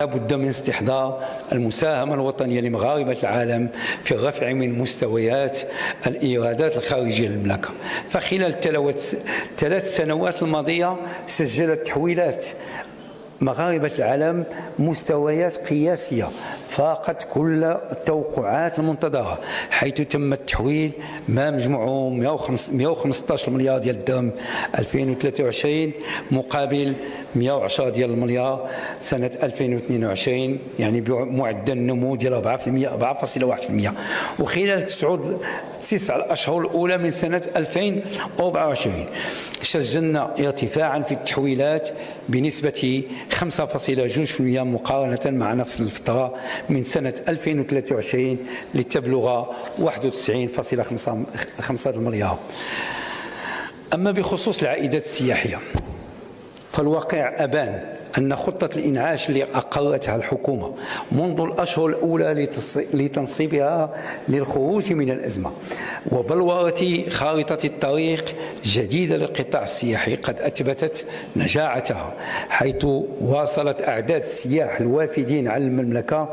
لابد من استحضار المساهمة الوطنية لمغاربة العالم في الرفع من مستويات الإيرادات الخارجية للمملكة. فخلال الثلاث سنوات الماضية سجلت تحويلات مغاربة العالم مستويات قياسية فاقت كل التوقعات المنتظرة، حيث تم التحويل ما مجموعه 115 مليار ديال الدرهم 2023 مقابل 110 ديال المليار سنة 2022، يعني بمعدل نمو ديال 4.1%. وخلال 9 الأشهر الأولى من سنة 2024 سجلنا ارتفاعا في التحويلات بنسبة 5.2% مقارنة مع نفس الفترة من سنة 2023 لتبلغ 91.5 مليار. أما بخصوص العائدات السياحية فالواقع أبان أن خطة الإنعاش اللي أقرتها الحكومة منذ الأشهر الأولى لتنصيبها للخروج من الأزمة وبلورة خارطة الطريق جديدة للقطاع السياحي قد أثبتت نجاعتها، حيث واصلت أعداد السياح الوافدين على المملكة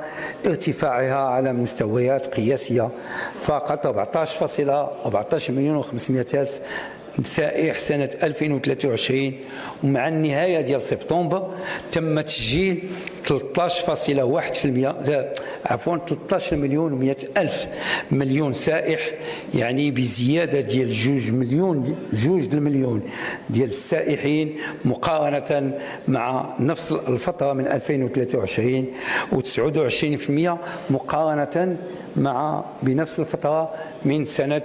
ارتفاعها على مستويات قياسية فاقت 14 مليون و500 ألف سائح سنة 2023. ومع النهاية ديال سبتمبر تم تسجيل 13 مليون و100 ألف سائح، يعني بزيادة ديال 2 مليون ديال السائحين مقارنة مع نفس الفترة من 2023 و29% مقارنة بنفس الفترة من سنة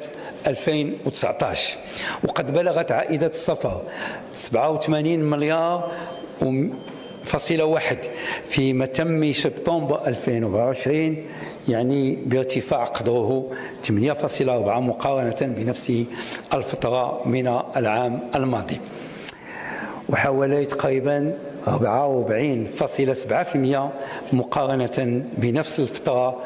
2019. وقد بلغت عائدة السفر 87 مليار فاصلة واحد فيما تم سبتمبر 2024، يعني بارتفاع قدره 8.4 مقارنة بنفس الفترة من العام الماضي، وحوالي تقريبا 44.7% مقارنة بنفس الفترة